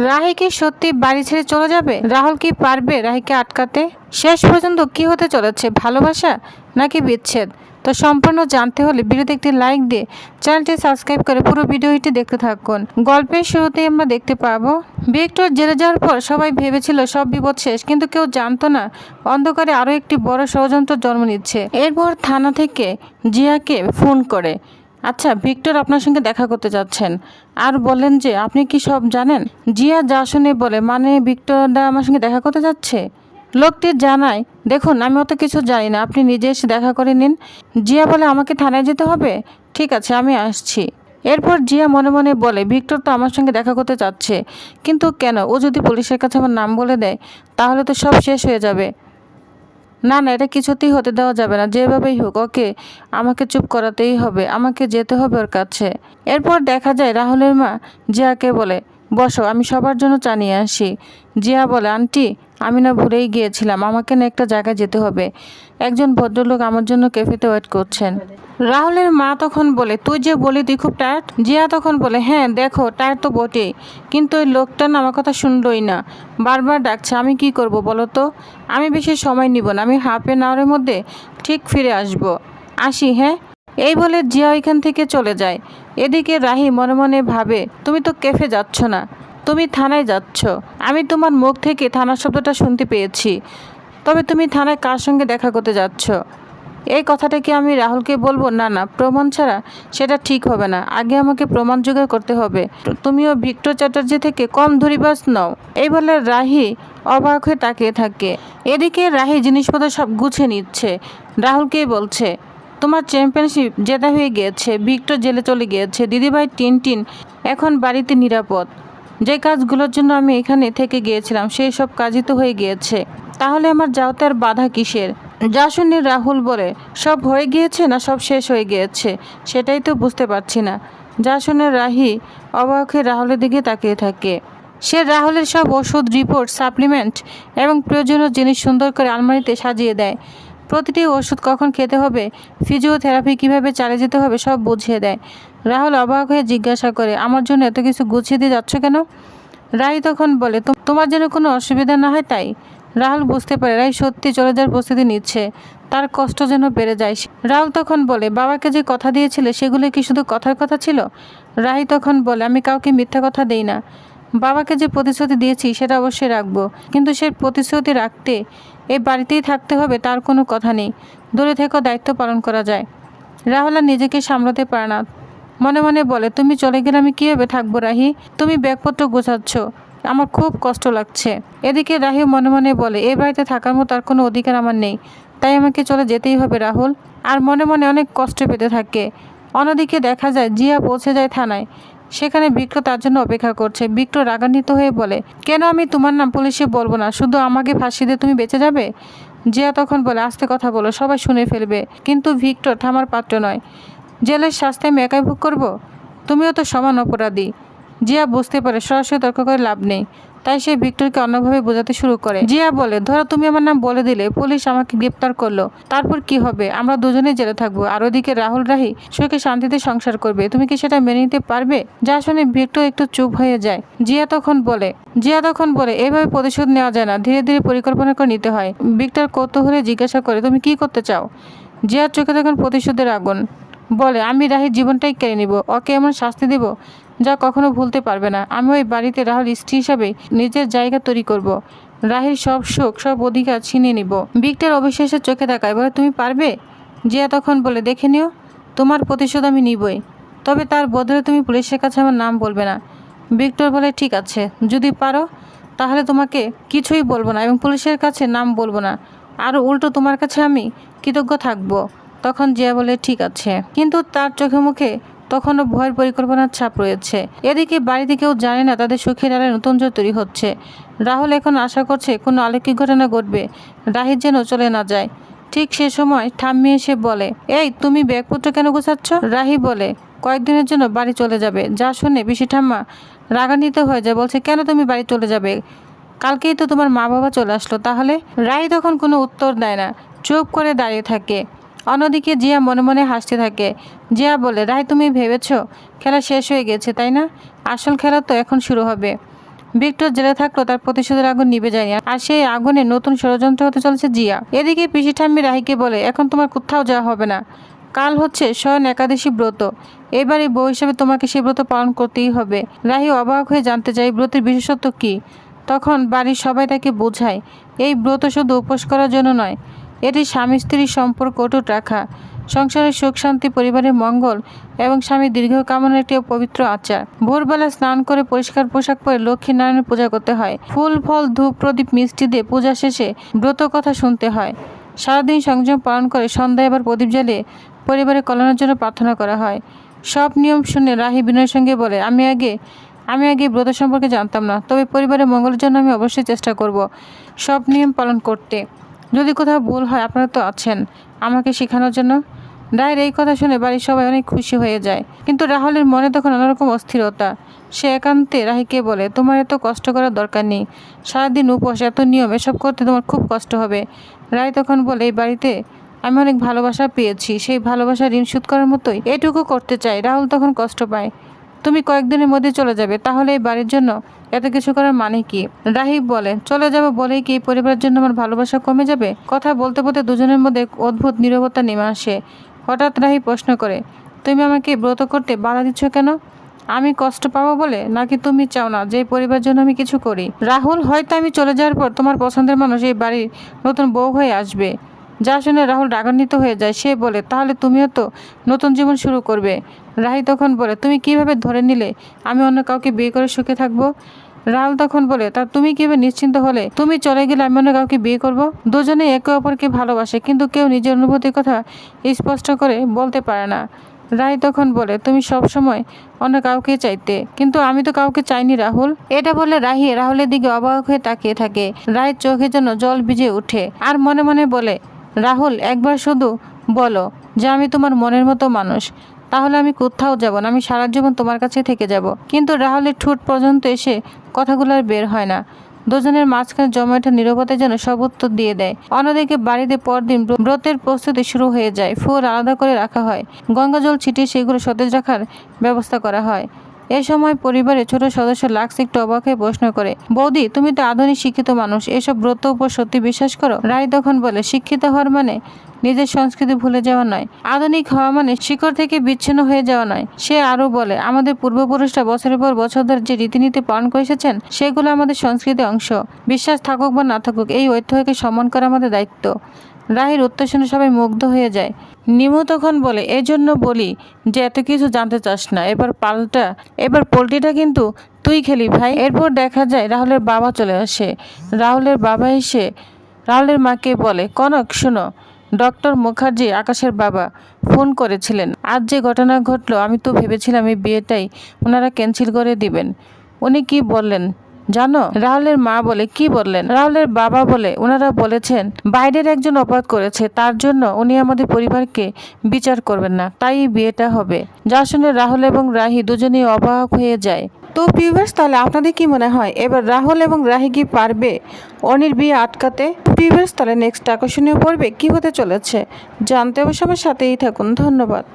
রাহি কি সত্যি বাড়ি ছেড়ে চলে যাবে? রাহুল কি পারবে রাহিকে আটকাতে? শেষ পর্যন্ত কি হতে চলেছে, ভালোবাসা নাকি বিচ্ছেদ? তো সম্পূর্ণ জানতে হলে ভিডিওতে একটি লাইক দিয়ে চ্যানেলটি সাবস্ক্রাইব করে পুরো ভিডিওটি দেখতে থাকুন। গল্পের শুরুতেই আমরা দেখতে পাবো ভিক্টর জেলে যাওয়ার পর সবাই ভেবেছিল সব বিপদ শেষ, কিন্তু কেউ জানতো না অন্ধকারে আরো একটি বড় ষড়যন্ত্র জন্ম নিচ্ছে। এরপর থানা থেকে জিয়াকে ফোন করে, আচ্ছা ভিক্টর আপনার সঙ্গে দেখা করতে যাচ্ছেন, আর বললেন যে আপনি কি সব জানেন? জিয়া যা শুনে বলে, মানে ভিক্টরদা আমার সঙ্গে দেখা করতে যাচ্ছে? লোকটি জানায়, দেখুন আমি অত কিছু জানি না, আপনি নিজে এসে দেখা করে নিন। জিয়া বলে, আমাকে থানায় যেতে হবে? ঠিক আছে, আমি আসছি। এরপর জিয়া মনে মনে বলে, ভিক্টর তো আমার সঙ্গে দেখা করতে চাচ্ছে, কিন্তু কেন? ও যদি পুলিশের কাছে আমার নাম বলে দেয় তাহলে তো সব শেষ হয়ে যাবে। না না, এটা কিছুতেই হতে দেওয়া যাবে না, যেভাবেই হোক ওকে আমাকে চুপ করাতেই হবে, আমাকে যেতে হবে ওর কাছে। এরপর দেখা যায় রাহুলের মা জিয়াকে বলে, বসো, আমি সবার জন্য চা নিয়ে আসি। জিয়া বলে, আন্টি আমি না ভুলেই গিয়েছিলাম, আমাকে না একটা জায়গায় যেতে হবে, একজন ভদ্রলোক আমার জন্য ক্যাফেতে ওয়েট করছেন। রাহুলের মা তখন বলে, তুই যে বলি তুই খুব টায়ার্ড। জিয়া তখন বলে, হ্যাঁ দেখো টায়ার্ড তো বটেই, কিন্তু ওই লোকটা না আমার কথা শুনলই না, বারবার ডাকছে, আমি কি করব বলো তো? আমি বেশি সময় নিব না, আমি হাফ এন আওয়ারের মধ্যে ঠিক ফিরে আসি হ্যাঁ। এই বলে জিয়া ওইখান থেকে চলে যায়। এদিকে রাহি মনে মনে ভাবে, তুমি তো ক্যাফে যাচ্ছ না, তুমি থানায় যাচ্ছ। আমি তোমার মুখ থেকে থানার শব্দটা শুনতে পেয়েছি, তবে তুমি থানায় কার সঙ্গে দেখা করতে যাচ্ছ? এই কথাটা কি আমি রাহুলকে বলবো? না না, প্রমাণ ছাড়া সেটা ঠিক হবে না, আগে আমাকে প্রমাণ জোগাড় করতে হবে। তুমিও ভিক্টর চ্যাটার্জি থেকে কম ধরিবাজ নও। এই বলে রাহি অবাক হয়ে তাকিয়ে থাকে। এদিকে রাহি জিনিসপত্র সব গুছিয়ে নিচ্ছে, রাহুলকেই বলছে, তোমার চ্যাম্পিয়নশিপ জেতা হয়ে গিয়েছে, ভিক্টর জেলে চলে গিয়েছে, দিদিভাই টিন এখন বাড়িতে নিরাপদ। যে কাজগুলোর জন্য আমি এখানে থেকে গিয়েছিলাম সেই সব কাজই তো হয়ে গিয়েছে, তাহলে আমার যাওয়াতে আর বাধা কিসের? যা শুনে রাহুল বলে, সব হয়ে গিয়েছে না সব শেষ হয়ে গিয়েছে সেটাই তো বুঝতে পারছি না। যা শুনে রাহি অবাক হয়ে রাহুলের দিকে তাকিয়ে থাকে। সে রাহুলের সব ওষুধ, রিপোর্ট, সাপ্লিমেন্ট এবং প্রয়োজনীয় জিনিস সুন্দর করে আলমারিতে সাজিয়ে দেয়। প্রতিটি ওষুধ কখন খেতে হবে, ফিজিওথেরাপি কিভাবে চালিয়ে যেতে হবে সব বুঝিয়ে দেয়। রাহুল অবাক হয়ে জিজ্ঞাসা করে, আমার জন্য এত কিছু গুছিয়ে দিয়ে যাচ্ছ কেন? রাহি তখন বলে, তোমার যেন কোনো অসুবিধা না হয় তাই। রাহুল বুঝতে পারে রাহি সত্যি চলে যাওয়ার প্রস্তুতি নিচ্ছে, তার কষ্ট যেন বেড়ে যায়। রাহুল তখন বলে, বাবাকে যে কথা দিয়েছিলে সেগুলো কি শুধু কথার কথা ছিল? রাহি তখন বলে, আমি কাউকে মিথ্যা কথা দেই না, বাবাকে যে প্রতিশ্রুতি দিয়েছি সেটা অবশ্যই রাখবো, কিন্তু সেই প্রতিশ্রুতি রাখতে এই বাড়িতেই থাকতে হবে তার কোনো কথা নেই, দূরে থেকেও দায়িত্ব পালন করা যায়। রাহুল আর নিজেকে সামলাতে পারে না, মনে মনে বলে, তুমি চলে গেলে আমি কীভাবে থাকবো রাহি? তুমি ব্যাগপত্র গোছাচ্ছ, আমার খুব কষ্ট লাগছে। এদিকে রাহি মনে মনে বলে, এই বাড়িতে থাকার মতো আর কোনো অধিকার আমার নেই, তাই আমাকে চলে যেতেই হবে রাহুল। আর মনে মনে অনেক কষ্ট পেতে থাকে। অন্যদিকে দেখা যায় জিয়া পৌঁছে যায় থানায়, সেখানে ভিক্টর তার জন্য অপেক্ষা করছে। ভিক্টর রাগান্বিত হয়ে বলে, কেন আমি তোমার নাম পুলিশে বলবো না, শুধু আমাকে ফাঁসি দিয়ে তুমি বেঁচে যাবে? জিয়া তখন বলে, আস্তে কথা বলো, সবাই শুনে ফেলবে। কিন্তু ভিক্টর থামার পাত্র নয়, জেলের শাস্তি আমি একাই ভোগ করবো, তুমিও তো সমান অপরাধী। জিয়া বুঝতে পারে সরাসরি তর্ক করে লাভ নেই, তাই সে ভিক্টরকে অন্যভাবে বোঝাতে শুরু করে। জিয়া বলে, ধরো তুমি আমার নাম বলে দিলে, পুলিশ আমাকে গ্রেপ্তার করলো, তারপর কি হবে? আমরা দুজনেই জেলে থাকবো, আর ওদিকে রাহুল রাহি সুখে শান্তিতে সংসার করবে, তুমি কি সেটা মেনে নিতে পারবে? যা শুনে ভিক্টর একটু চুপ হয়ে যায়। জিয়া তখন বলে এভাবে প্রতিশোধ নেওয়া যায় না, ধীরে ধীরে পরিকল্পনা করে নিতে হয়। ভিক্টর কৌতূহলে জিজ্ঞাসা করে, তুমি কি করতে চাও? জিয়ার চোখে তখন প্রতিশোধের আগুন। বলে, আমি রাহির জীবনটাই কেড়ে নিব, ওকে এমন শাস্তি দেব যা কখনো ভুলতে পারবে না। আমি ওই বাড়িতে রাহুল স্ত্রী হিসাবে নিজের জায়গা তৈরি করব, রাহির সব সুখ সব অধিকার ছিনিয়ে নিব। ভিক্টর অবিশ্বাসের চোখে তাকায়, বলে, তুমি পারবে? জিয়া তখন বলে, দেখে নিও, তোমার প্রতিশোধ আমি নিবই, তবে তার বদলে তুমি পুলিশের কাছে আমার নাম বলবে না। ভিক্টর বলে, ঠিক আছে, যদি পারো তাহলে তোমাকে কিছুই বলবো না এবং পুলিশের কাছে নাম বলবো না, আর উল্টো তোমার কাছে আমি কৃতজ্ঞ থাকবো। তখন জিয়া বলে, ঠিক আছে, কিন্তু তার চোখে মুখে তখনও ভয়ের পরিকল্পনার ছাপ রয়েছে। এদিকে বাড়িতে কেউ জানে না তাদের সুখের আলোয় নতুন জোর তৈরি হচ্ছে। রাহুল এখন আশা করছে কোনো অলৌকিক ঘটনা ঘটবে, রাহির যেন চলে না যায়। ঠিক সে সময় ঠাম্মি এসে বলে, এই তুমি ব্যাগপত্র কেন গোছাচ্ছ? রাহি বলে, কয়েকদিনের জন্য বাড়ি চলে যাবে। যা শুনে পিসি ঠাম্মা রাগান্বিত হয়ে যায়, বলছে, কেন তুমি বাড়ি চলে যাবে? কালকেই তো তোমার মা বাবা চলে আসলো। তাহলে? রাহি তখন কোনো উত্তর দেয় না, চুপ করে দাঁড়িয়ে থাকে। অন্যদিকে জিয়া মনে মনে হাসতে থাকে। জিয়া বলে, রাহি তুমি ভেবেছ খেলা শেষ হয়ে গেছে তাই না? আসল খেলা তো এখন শুরু হবে। ভিক্টর জেলে থাকলেও তার প্রতিশোধের আগুন নিভে যায়নি, আর সেই আগুনে নতুন ষড়যন্ত্র হতে চলেছে জিয়া। এদিকে পিসি ঠাম্মি রাহিকে বলে, এখন তোমার কোথাও যাওয়া হবে না, কাল হচ্ছে স্বয়ং একাদশী ব্রত, এবারে বউ হিসেবে তোমাকে সেই ব্রত পালন করতেই হবে। রাহি অবাক হয়ে জানতে চায় ব্রতের বিশেষত্ব কী। তখন বাড়ির সবাই তাকে বোঝায় এই ব্রত শুধু উপোস করার জন্য নয়, এটি স্বামী স্ত্রীর সম্পর্ক অটুট রাখা, সংসারের সুখ শান্তি, পরিবারের মঙ্গল এবং স্বামীর দীর্ঘ কামনার একটি পবিত্র আচার। ভোরবেলা স্নান করে পরিষ্কার পোশাক পরে লক্ষ্মী নারায়ণের পূজা করতে হয়। ফুল ফল ধূপ প্রদীপ মিষ্টি দিয়ে পূজা শেষে ব্রত কথা শুনতে হয়। সারাদিন সংযম পালন করে সন্ধ্যায় আবার প্রদীপ জ্বালিয়ে পরিবারের কল্যাণের জন্য প্রার্থনা করা হয়। সব নিয়ম শুনে রাহি বিনয়ের সঙ্গে বলে, আমি আগে ব্রত সম্পর্কে জানতাম না, তবে পরিবারের মঙ্গলের জন্য আমি অবশ্যই চেষ্টা করব সব নিয়ম পালন করতে। যদি কোথাও ভুল হয় আপনারা তো আছেন আমাকে শেখানোর জন্য। রায়ের এই কথা শুনে বাড়ির সবাই অনেক খুশি হয়ে যায়, কিন্তু রাহুলের মনে তখন অন্যরকম অস্থিরতা। সে একান্তে রাহিকে বলে, তোমার এত কষ্ট করার দরকার নেই, সারাদিন উপোস, এত নিয়ম, এসব করতে তোমার খুব কষ্ট হবে। রায় তখন বলে, এই বাড়িতে আমি অনেক ভালোবাসা পেয়েছি, সেই ভালোবাসা ঋণ শোধ করার মতোই এটুকু করতে চাই। রাহুল তখন কষ্ট পায়, তুমি কয়েকদিনের মধ্যে চলে যাবে, তাহলে এই বাড়ির জন্য এত কিছু করার মানে কি? রাহি বলে, চলে যাব বলেই কি এই পরিবারের জন্য আমার ভালোবাসা কমে যাবে? কথা বলতে বলতে দুজনের মধ্যে অদ্ভুত নীরবতা নেমে আসে। হঠাৎ রাহি প্রশ্ন করে, তুমি আমাকে ব্রত করতে বাধা দিচ্ছ কেন? আমি কষ্ট পাবো বলে, নাকি তুমি চাও না যে পরিবারের জন্য আমি কিছু করি? রাহুল, হয়তো আমি চলে যাওয়ার পর তোমার পছন্দের মানুষ এই বাড়ির নতুন বউ হয়ে আসবে। যা শুনে রাহুল রাগান্বিত হয়ে যায়। সে বলে, তাহলে তুমিও তো নতুন জীবন শুরু করবে। রাহি তখন বলে, তুমি কিভাবে ধরে নিলে আমি অন্য কাউকে বিয়ে করে সুখে থাকবো? রাহুল তখন বলে, তা তুমি কিভাবে নিশ্চিন্ত হলে তুমি চলে গেলে আমি অন্য কাউকে বিয়ে করব? দুজনে একে অপরকে ভালোবাসে, কিন্তু কেউ নিজের অনুভূতির কথা স্পষ্ট করে বলতে পারে না। রায় তখন বলে, তুমি সব সময় অন্য কাউকে চাইতে, কিন্তু আমি তো কাউকে চাইনি রাহুল। এটা বলে রাহি রাহুলের দিকে অবাক হয়ে তাকিয়ে থাকে। রায়ের চোখে যেন জল ভিজে ওঠে, আর মনে মনে বলে, রাহুল, একবার শুধু বলো যে আমি তোমার মনের মতো মানুষ, তাহলে আমি কোথাও যাব না, আমি সারা জীবন তোমার কাছে থেকে যাব। কিন্তু রাহুলের ঠোঁট পর্যন্ত এসে কথাগুলো আর বের হয় না। দুজনের মাঝখানে জমে ওঠা নীরবতা যেন সব উত্তর দিয়ে দেয়। অন্যদিকে বাড়িতে পরদিন ব্রতের প্রস্তুতি শুরু হয়ে যায়। ফুল আলাদা করে রাখা হয়, গঙ্গা জল ছিটিয়ে সেগুলো সতেজ রাখার ব্যবস্থা করা হয়। এ সময় পরিবারের ছোট সদস্য লাক্স একটু অবাক হয়ে প্রশ্ন করে, বৌদি, তুমি তো আধুনিক শিক্ষিত মানুষ, এসব ব্রত উপর সত্যি বিশ্বাস করো? রায় তখন বলে, শিক্ষিত হওয়ার মানে নিজের সংস্কৃতি ভুলে যাওয়া নয়, আধুনিক হওয়া মানে শিকড় থেকে বিচ্ছিন্ন হয়ে যাওয়া নয়। সে আরও বলে, আমাদের পূর্বপুরুষরা বছরের পর বছর ধরে যে রীতিনীতি পালন করে এসেছেন সেগুলো আমাদের সংস্কৃতির অংশ। বিশ্বাস থাকুক বা না থাকুক, এই ঐতিহ্যকে সম্মান করা আমাদের দায়িত্ব। রাহির উত্তর শুনে সবাই মুগ্ধ হয়ে যায়। নিমু তখন বলে, এই জন্য বলি যে এত কিছু জানতে চাস না, এবার পোল্ট্রিটা কিন্তু তুই খেলি ভাই। এরপর দেখা যায় রাহুলের বাবা চলে আসে। রাহুলের বাবা এসে রাহুলের মাকে বলে, কনক শোনো, ডক্টর মুখার্জি, আকাশের বাবা, ফোন করেছিলেন। আজ যে ঘটনা ঘটলো, আমি তো ভেবেছিলাম এই বিয়েটাই ওনারা ক্যান্সেল করে দিবেন। উনি কি বললেন জানো? রাহুলের মা বলে, কি বললেন? রাহুলের বাবা বলে, ওনারা বলেছেন বাইরের একজন অপরাধ করেছে, তার জন্য উনি আমাদের পরিবারকে বিচার করবেন না, তাই বিয়েটা হবে। যা শুনে রাহুল এবং রাহি দুজনেই অবাক হয়ে যায়। তো ভিউয়ার্স, তাহলে আপনাদের কি মনে হয় এবার রাহুল এবং রাহি কি পারবে অনির বিয়ে আটকাতে? ভিউয়ার্স, তাহলে নেক্সট আকর্ষণীয় পর্বে কি হতে চলেছে জানতে অবশ্য আমার সাথেই থাকুন। ধন্যবাদ।